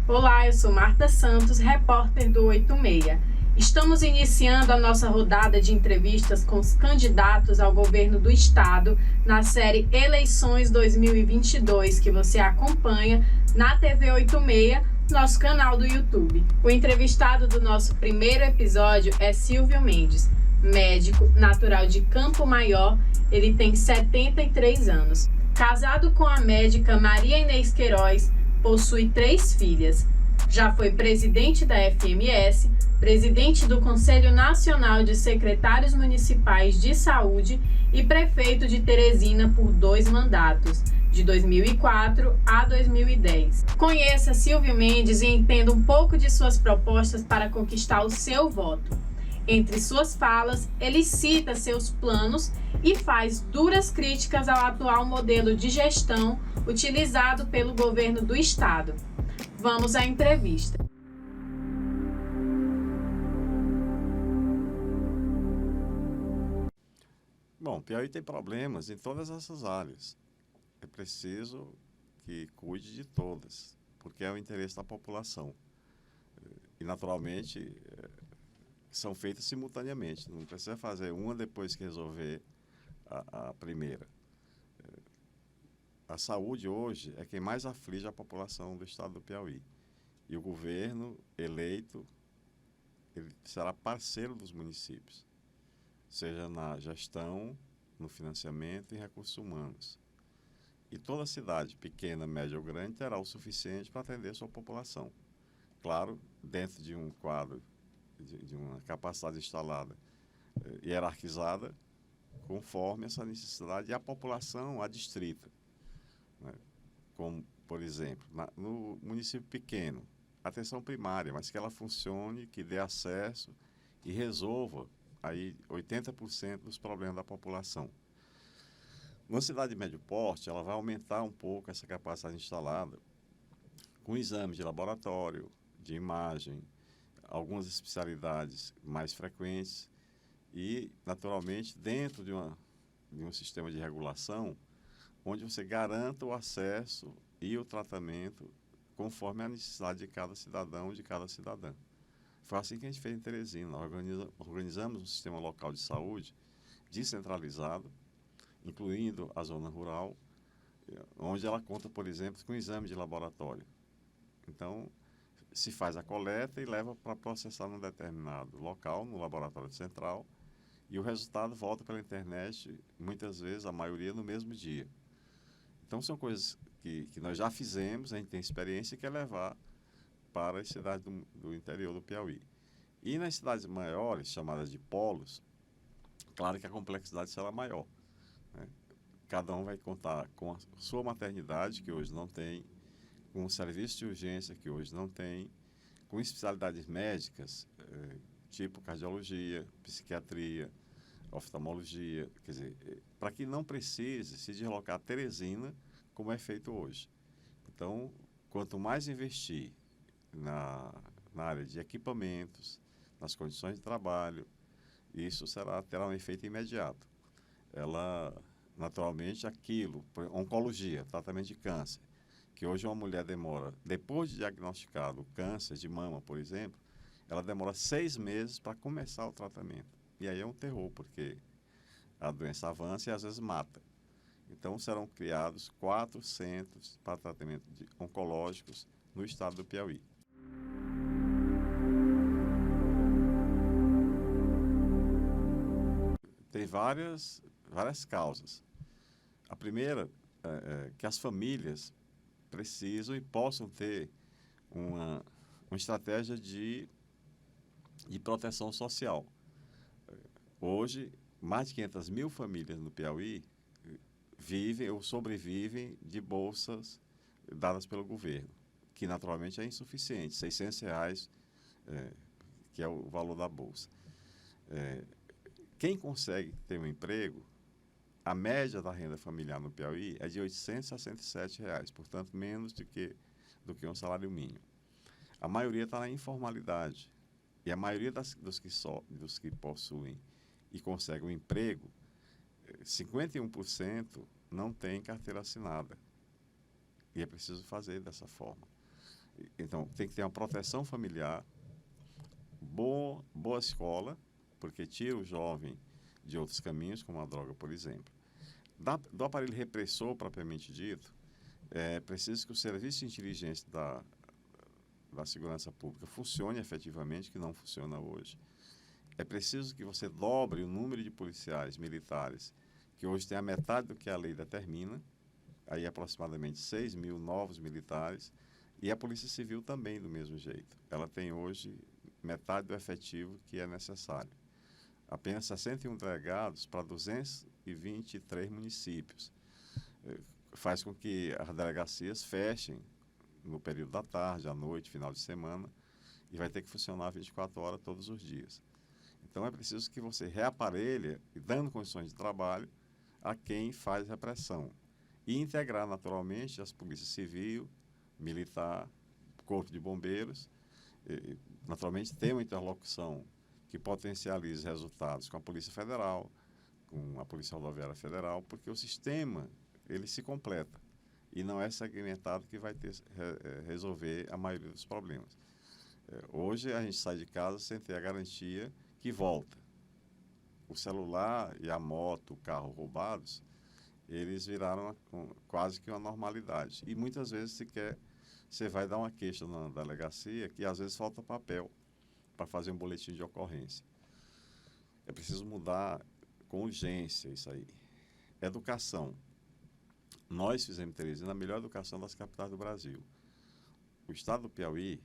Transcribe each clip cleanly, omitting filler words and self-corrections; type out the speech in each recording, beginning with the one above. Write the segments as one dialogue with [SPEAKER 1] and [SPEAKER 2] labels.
[SPEAKER 1] Olá, eu sou Marta Santos, repórter do 86. Estamos iniciando a nossa rodada de entrevistas com os candidatos ao governo do estado na série Eleições 2022, que você acompanha na TV 86, nosso canal do YouTube. O entrevistado do nosso primeiro episódio é Silvio Mendes, médico natural de Campo Maior. Ele tem 73 anos. Casado com a médica Maria Inês Queiroz, possui 3 filhas. Já foi presidente da FMS, presidente do Conselho Nacional de Secretários Municipais de Saúde e prefeito de Teresina por 2 mandatos, de 2004 a 2010. Conheça Silvio Mendes e entenda um pouco de suas propostas para conquistar o seu voto. Entre suas falas, ele cita seus planos e faz duras críticas ao atual modelo de gestão utilizado pelo governo do estado. Vamos à entrevista.
[SPEAKER 2] Bom, Piauí tem problemas em todas essas áreas. É preciso que cuide de todas, porque é o interesse da população. E, naturalmente, são feitas simultaneamente. Não precisa fazer uma depois que resolver a primeira. A saúde hoje é quem mais aflige a população do estado do Piauí. E o governo eleito, ele será parceiro dos municípios, seja na gestão, no financiamento e recursos humanos. E toda cidade, pequena, média ou grande, terá o suficiente para atender sua população. Claro, dentro de um quadro, de uma capacidade instalada, hierarquizada, conforme essa necessidade e a população adstrita. Né? Como, por exemplo, no município pequeno, atenção primária, mas que ela funcione, que dê acesso e resolva aí 80% dos problemas da população. Numa cidade de médio porte, ela vai aumentar um pouco essa capacidade instalada com exames de laboratório, de imagem, algumas especialidades mais frequentes e, naturalmente, dentro de um sistema de regulação onde você garanta o acesso e o tratamento conforme a necessidade de cada cidadão e de cada cidadã. Foi assim que a gente fez em Teresina. Nós organizamos um sistema local de saúde descentralizado, incluindo a zona rural, onde ela conta, por exemplo, com exame de laboratório. Então, se faz a coleta e leva para processar num determinado local, no laboratório central, e o resultado volta pela internet, muitas vezes, a maioria, no mesmo dia. Então, são coisas que nós já fizemos, a gente tem experiência e quer levar para as cidades do interior do Piauí. E nas cidades maiores, chamadas de polos, claro que a complexidade será maior. Né? Cada um vai contar com a sua maternidade, que hoje não tem, com o serviço de urgência, que hoje não tem, com especialidades médicas, tipo cardiologia, psiquiatria, oftalmologia, quer dizer, para que não precise se deslocar a Teresina, como é feito hoje. Então, quanto mais investir na área de equipamentos, nas condições de trabalho, isso terá um efeito imediato. Ela, naturalmente, oncologia, tratamento de câncer, que hoje uma mulher demora, depois de diagnosticado o câncer de mama, por exemplo, ela demora 6 meses para começar o tratamento. E aí é um terror, porque a doença avança e às vezes mata. Então serão criados 4 centros para tratamento oncológicos no estado do Piauí. Tem várias causas. A primeira é que as famílias precisam e possam ter uma estratégia de proteção social. Hoje, mais de 500 mil famílias no Piauí vivem ou sobrevivem de bolsas dadas pelo governo, que naturalmente é insuficiente, R$ 600, que é o valor da bolsa. Quem consegue ter um emprego, a média da renda familiar no Piauí é de R$ 867, portanto, menos do que um salário mínimo. A maioria está na informalidade. E a maioria dos que possuem e conseguem um emprego, 51% não tem carteira assinada. E é preciso fazer dessa forma. Então, tem que ter uma proteção familiar, boa escola, porque tira o jovem de outros caminhos, como a droga, por exemplo. Do aparelho repressor, propriamente dito, é preciso que o serviço de inteligência da segurança pública funcione efetivamente, que não funciona hoje. É preciso que você dobre o número de policiais militares, que hoje tem a metade do que a lei determina, aí aproximadamente 6 mil novos militares, e a Polícia Civil também do mesmo jeito. Ela tem hoje metade do efetivo que é necessário. Apenas 61 delegados para 223 municípios. Faz com que as delegacias fechem no período da tarde, à noite, final de semana, e vai ter que funcionar 24 horas todos os dias. Então é preciso que você reaparelhe, dando condições de trabalho a quem faz repressão. E integrar naturalmente as polícias civil, militar, corpo de bombeiros, naturalmente ter uma interlocução que potencialize resultados com a Polícia Federal, com a Polícia Rodoviária Federal, porque o sistema ele se completa e não é segmentado que vai resolver a maioria dos problemas. Hoje a gente sai de casa sem ter a garantia que volta. O celular e a moto, o carro roubados, eles viraram quase que uma normalidade. E muitas vezes você vai dar uma queixa na delegacia que às vezes falta papel para fazer um boletim de ocorrência. É preciso mudar com urgência isso aí. Educação. Nós fizemos, Teresina, a melhor educação das capitais do Brasil. O estado do Piauí,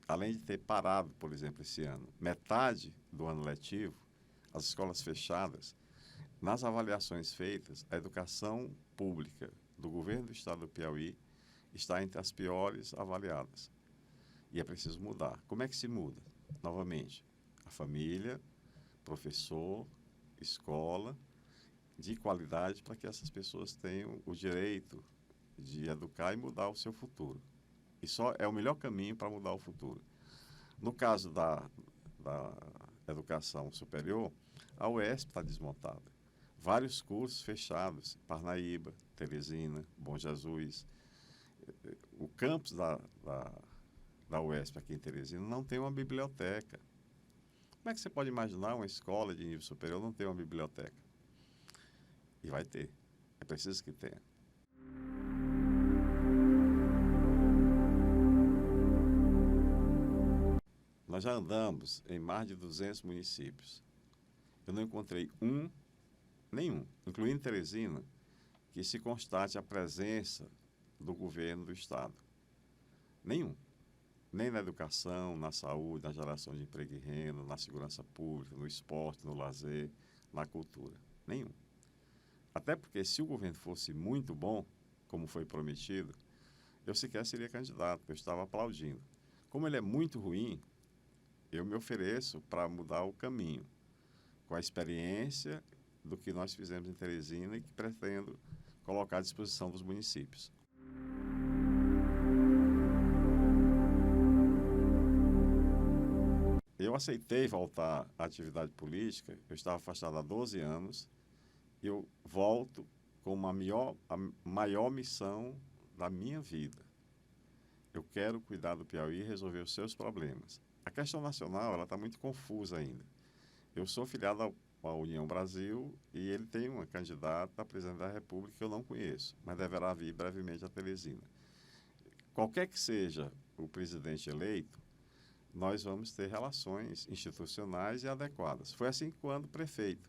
[SPEAKER 2] além de ter parado, por exemplo, esse ano, metade do ano letivo, as escolas fechadas, nas avaliações feitas, a educação pública do governo do estado do Piauí está entre as piores avaliadas. E é preciso mudar. Como é que se muda? Novamente, a família, professor, escola, de qualidade para que essas pessoas tenham o direito de educar e mudar o seu futuro. E só é o melhor caminho para mudar o futuro. No caso da educação superior, a UESP está desmontada. Vários cursos fechados, Parnaíba, Teresina, Bom Jesus. O campus da UESP aqui em Teresina não tem uma biblioteca. Como é que você pode imaginar uma escola de nível superior não ter uma biblioteca? E vai ter. É preciso que tenha. Nós já andamos em mais de 200 municípios. Eu não encontrei nenhum, incluindo Teresina, que se constate a presença do governo do estado. Nenhum. Nem na educação, na saúde, na geração de emprego e renda, na segurança pública, no esporte, no lazer, na cultura. Nenhum. Até porque se o governo fosse muito bom, como foi prometido, eu sequer seria candidato, eu estava aplaudindo. Como ele é muito ruim, eu me ofereço para mudar o caminho, com a experiência do que nós fizemos em Teresina e que pretendo colocar à disposição dos municípios. Eu aceitei voltar à atividade política, eu estava afastado há 12 anos, eu volto com a maior missão da minha vida. Eu quero cuidar do Piauí e resolver os seus problemas. A questão nacional ela está muito confusa ainda. Eu sou filiado à União Brasil e ele tem uma candidata a presidente da República que eu não conheço, mas deverá vir brevemente a Teresina. Qualquer que seja o presidente eleito, nós vamos ter relações institucionais e adequadas. Foi assim quando prefeito.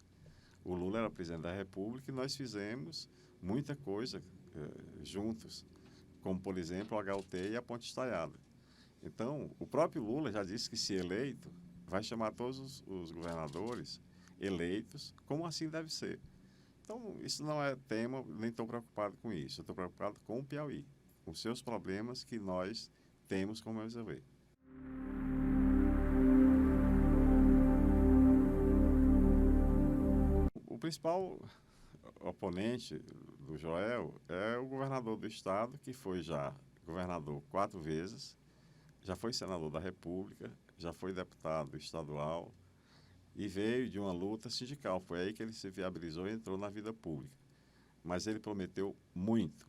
[SPEAKER 2] O Lula era presidente da República e nós fizemos muita coisa juntos, como, por exemplo, o HUT e a Ponte Estaiada. Então, o próprio Lula já disse que, se eleito, vai chamar todos os governadores eleitos, como assim deve ser. Então, isso não é tema, nem estou preocupado com isso. Eu estou preocupado com o Piauí, com os seus problemas que nós temos como resolver. O principal oponente do Joel é o governador do estado, que foi já governador 4 vezes, já foi senador da República, já foi deputado estadual e veio de uma luta sindical. Foi aí que ele se viabilizou e entrou na vida pública. Mas ele prometeu muito,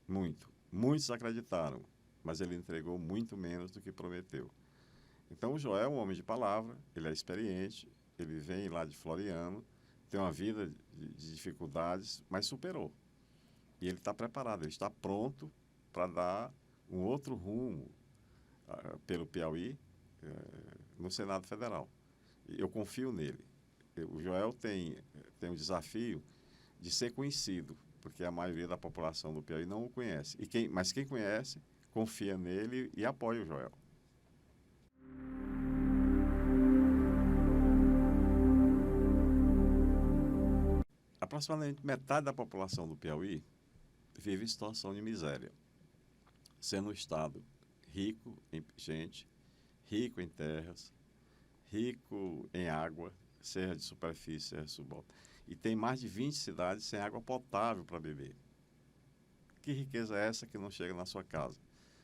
[SPEAKER 2] muito. Muitos acreditaram mas ele entregou muito menos do que prometeu. Então, o Joel é um homem de palavra, ele é experiente, ele vem lá de Floriano, tem uma vida de dificuldades, mas superou. E ele está preparado, ele está pronto para dar um outro rumo pelo Piauí no Senado Federal. Eu confio nele. O Joel tem um desafio de ser conhecido, porque a maioria da população do Piauí não o conhece. Mas quem conhece, confia nele e apoia o Joel. Aproximadamente metade da população do Piauí vive em situação de miséria, sendo um estado rico em gente, rico em terras, rico em água, seja de superfície, seja subalta. E tem mais de 20 cidades sem água potável para beber. Que riqueza é essa que não chega na sua casa?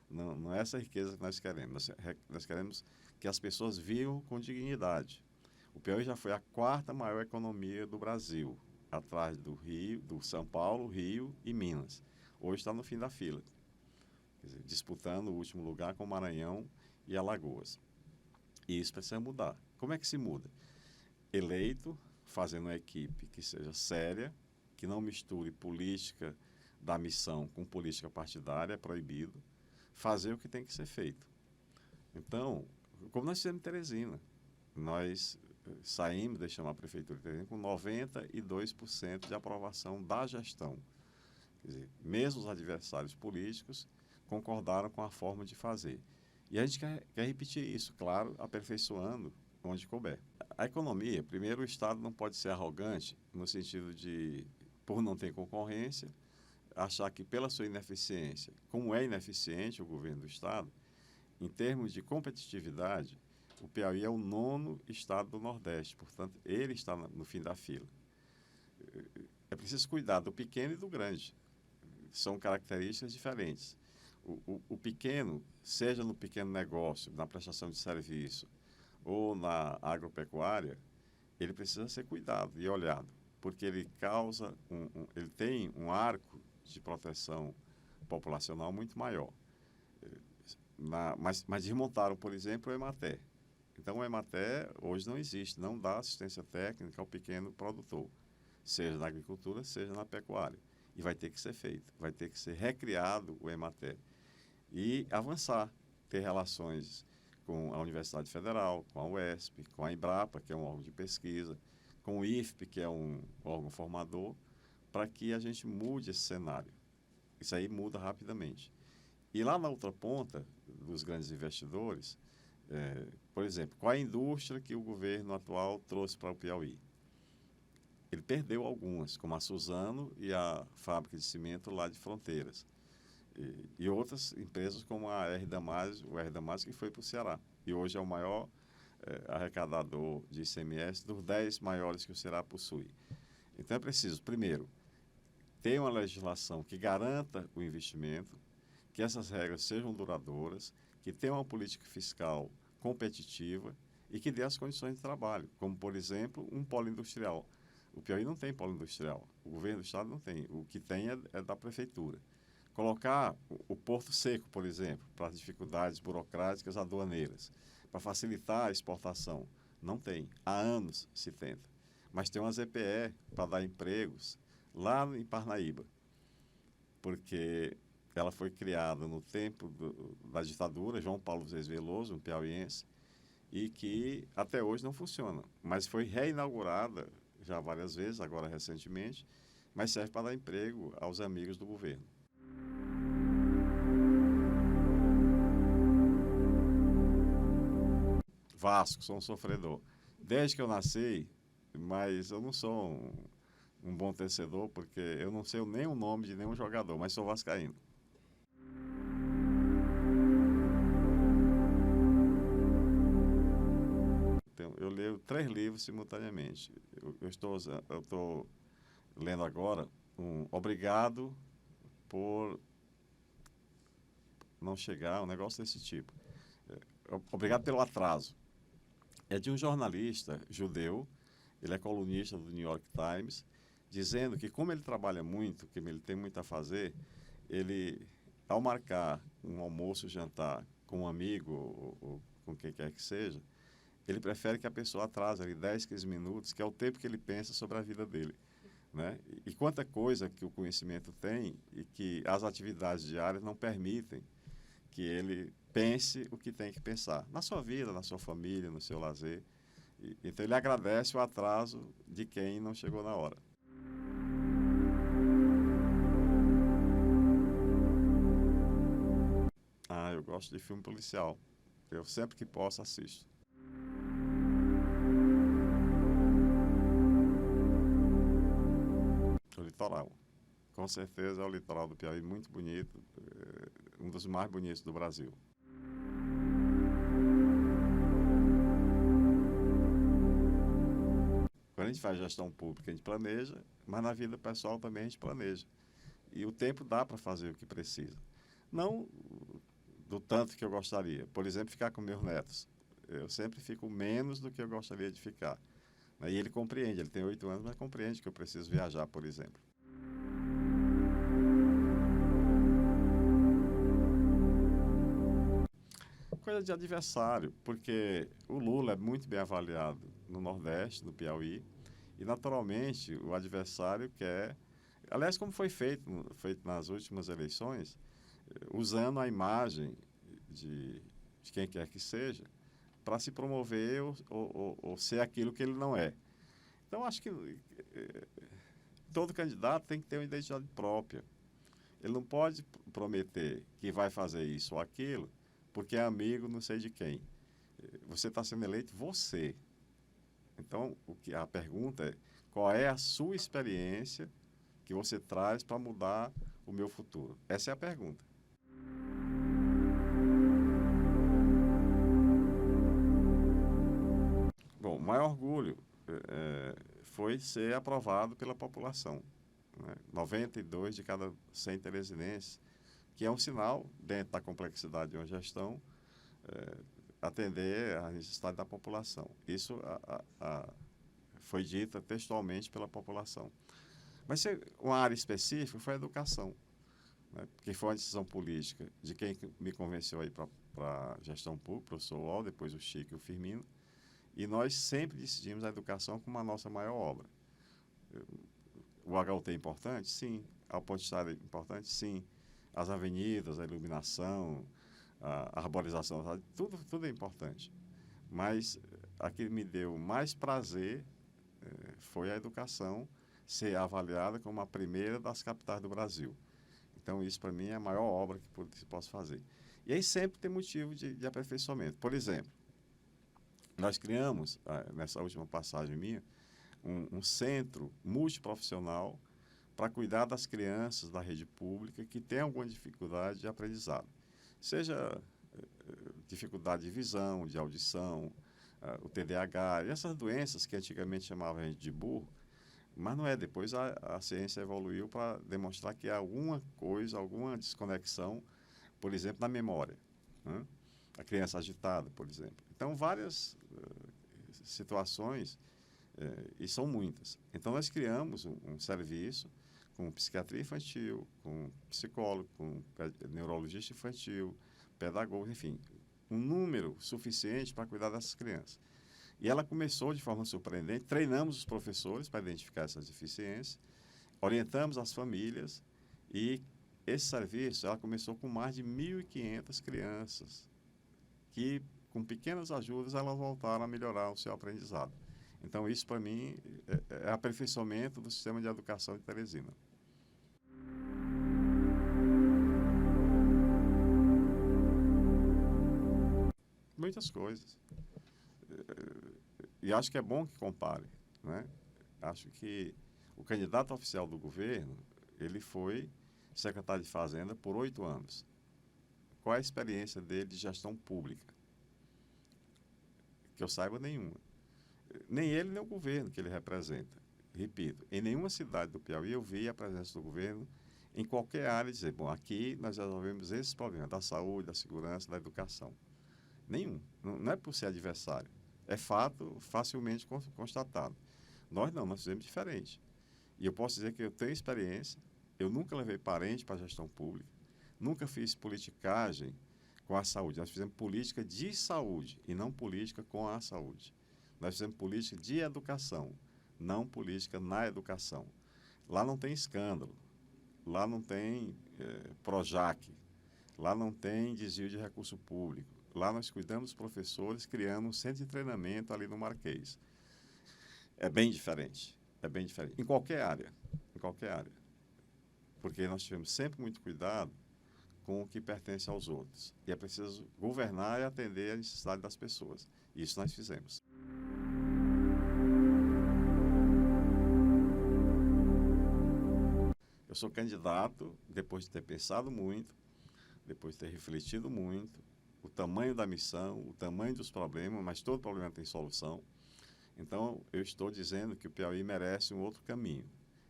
[SPEAKER 2] Não é essa riqueza que nós queremos. Nós queremos que as pessoas vivam com dignidade. O Piauí já foi a quarta maior economia do Brasil, atrás do Rio, do São Paulo, Rio e Minas. Hoje está no fim da fila, quer dizer, disputando o último lugar com o Maranhão e Alagoas. E isso precisa mudar. Como é que se muda? Eleito, fazendo uma equipe que seja séria, que não misture política da missão com política partidária, é proibido, fazer o que tem que ser feito. Então, como nós fizemos em Teresina, nós saímos, deixamos a Prefeitura de Teresina com 92% de aprovação da gestão. Quer dizer, mesmo os adversários políticos concordaram com a forma de fazer. E a gente quer repetir isso, claro, aperfeiçoando onde couber. A economia, primeiro, o Estado não pode ser arrogante no sentido de, por não ter concorrência, achar que pela sua ineficiência, como é ineficiente o governo do Estado, em termos de competitividade, o Piauí é o 9º estado do Nordeste, portanto, ele está no fim da fila. É preciso cuidar do pequeno e do grande. São características diferentes. O pequeno, seja no pequeno negócio, na prestação de serviço ou na agropecuária, ele precisa ser cuidado e olhado, porque ele ele tem um arco de proteção populacional muito maior. Mas desmontaram, por exemplo, o Emater. Então, o Emater hoje não existe, não dá assistência técnica ao pequeno produtor, seja na agricultura, seja na pecuária. E vai ter que ser feito, vai ter que ser recriado o Emater. E avançar, ter relações com a Universidade Federal, com a UESP, com a Embrapa, que é um órgão de pesquisa, com o IFP, que é um órgão formador, para que a gente mude esse cenário. Isso aí muda rapidamente. E lá na outra ponta dos grandes investidores, por exemplo, qual a indústria que o governo atual trouxe para o Piauí? Ele perdeu algumas, como a Suzano e a fábrica de cimento lá de Fronteiras. E outras empresas como a R. Damásio, o R. Damásio, que foi para o Ceará. E hoje é o maior arrecadador de ICMS dos 10 maiores que o Ceará possui. Então é preciso, primeiro, ter uma legislação que garanta o investimento, que essas regras sejam duradouras, que tenha uma política fiscal competitiva e que dê as condições de trabalho, como, por exemplo, um polo industrial. O Piauí não tem polo industrial, o governo do estado não tem, o que tem é da prefeitura. Colocar o Porto Seco, por exemplo, para as dificuldades burocráticas aduaneiras, para facilitar a exportação, não tem. Há anos se tenta. Mas tem uma ZPE para dar empregos lá em Parnaíba, porque ela foi criada no tempo da ditadura, João Paulo Vaz Veloso, um piauiense, e que até hoje não funciona. Mas foi reinaugurada já várias vezes, agora recentemente, mas serve para dar emprego aos amigos do governo. Vasco, sou um sofredor. Desde que eu nasci, mas eu não sou um bom torcedor, porque eu não sei nem o nome de nenhum jogador, mas sou vascaíno. Eu leio 3 livros simultaneamente. Eu estou lendo agora Obrigado por não chegar, um negócio desse tipo. Obrigado pelo atraso. É de um jornalista judeu, ele é colunista do New York Times, dizendo que como ele trabalha muito, que ele tem muito a fazer, ele ao marcar um almoço, jantar com um amigo ou com quem quer que seja, ele prefere que a pessoa atrase ali 10, 15 minutos, que é o tempo que ele pensa sobre a vida dele. Né? E quanta coisa que o conhecimento tem e que as atividades diárias não permitem que ele pense o que tem que pensar. Na sua vida, na sua família, no seu lazer. Então ele agradece o atraso de quem não chegou na hora. Eu gosto de filme policial. Eu sempre que posso assisto. O litoral. Com certeza é o litoral do Piauí muito bonito, um dos mais bonitos do Brasil. Quando a gente faz gestão pública, a gente planeja, mas na vida pessoal também a gente planeja. E o tempo dá para fazer o que precisa. Não do tanto que eu gostaria. Por exemplo, ficar com meus netos. Eu sempre fico menos do que eu gostaria de ficar. E ele compreende, ele tem 8 anos, mas compreende que eu preciso viajar, por exemplo. Coisa de adversário, porque o Lula é muito bem avaliado no Nordeste, no Piauí, e naturalmente o adversário quer, aliás, como foi feito nas últimas eleições, usando a imagem de quem quer que seja, para se promover ou ser aquilo que ele não é. Então, acho que todo candidato tem que ter uma identidade própria. Ele não pode prometer que vai fazer isso ou aquilo, porque é amigo não sei de quem. Você está sendo eleito você. Então, a pergunta é, qual é a sua experiência que você traz para mudar o meu futuro? Essa é a pergunta. Bom, o maior orgulho foi ser aprovado pela população. Né? 92 de cada 100 teresinenses, que é um sinal, dentro da complexidade de uma gestão, atender à necessidade da população. Isso foi dita textualmente pela população. Mas uma área específica foi a educação, né? Que foi uma decisão política de quem me convenceu aí para a gestão pública, o professor Uol, depois o Chico e o Firmino, e nós sempre decidimos a educação como a nossa maior obra. O HUT é importante? Sim. A ponte estrada é importante? Sim. As avenidas, a iluminação, a arborização, tudo é importante. Mas a que me deu mais prazer foi a educação ser avaliada como a primeira das capitais do Brasil. Então, isso para mim é a maior obra que se possa fazer. E aí sempre tem motivo de aperfeiçoamento. Por exemplo, nós criamos, nessa última passagem minha, um centro multiprofissional para cuidar das crianças da rede pública que têm alguma dificuldade de aprendizado. Seja dificuldade de visão, de audição, o TDAH, e essas doenças que antigamente chamavam a gente de burro, mas não é. Depois a ciência evoluiu para demonstrar que há alguma coisa, alguma desconexão, por exemplo, na memória. Né? A criança agitada, por exemplo. Então, várias situações, e são muitas. Então, nós criamos um serviço com psiquiatria infantil, com psicólogo, com neurologista infantil, pedagogo, enfim, um número suficiente para cuidar dessas crianças. E ela começou de forma surpreendente, treinamos os professores para identificar essas deficiências, orientamos as famílias e esse serviço, ela começou com mais de 1.500 crianças que, com pequenas ajudas, elas voltaram a melhorar o seu aprendizado. Então, isso, para mim, é aperfeiçoamento do sistema de educação de Teresina. Muitas coisas. E acho que é bom que compare. Né? Acho que o candidato oficial do governo, ele foi secretário de Fazenda por 8 anos. Qual é a experiência dele de gestão pública? Que eu saiba, nenhuma. Nem ele, nem o governo que ele representa. Repito, em nenhuma cidade do Piauí eu vi a presença do governo em qualquer área dizer, bom, aqui nós resolvemos esses problemas da saúde, da segurança, da educação. Nenhum. Não é por ser adversário. É fato facilmente constatado. Nós não, nós fizemos diferente. E eu posso dizer que eu tenho experiência, eu nunca levei parente para a gestão pública, Nunca fiz politicagem com a saúde. Nós fizemos política de saúde e não política com a saúde. Nós fizemos política de educação, não política na educação. Lá não tem escândalo, lá não tem Projac, lá não tem desvio de recurso público. Lá nós cuidamos dos professores, criando um centro de treinamento ali no Marquês. É bem diferente, em qualquer área, porque nós tivemos sempre muito cuidado com o que pertence aos outros. E é preciso governar e atender a necessidade das pessoas. Isso nós fizemos. Eu sou candidato, depois de ter pensado muito, depois de ter refletido muito, o tamanho da missão, o tamanho dos problemas, mas todo problema tem solução. Então, eu estou dizendo que o Piauí merece um outro caminho,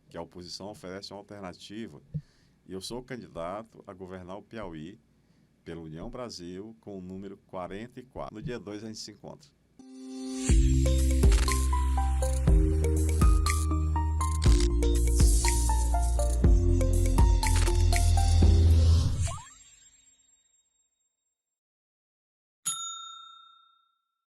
[SPEAKER 2] que a oposição oferece uma alternativa. E eu sou candidato a governar o Piauí pela União Brasil com o número 44. No dia 2 a gente se encontra.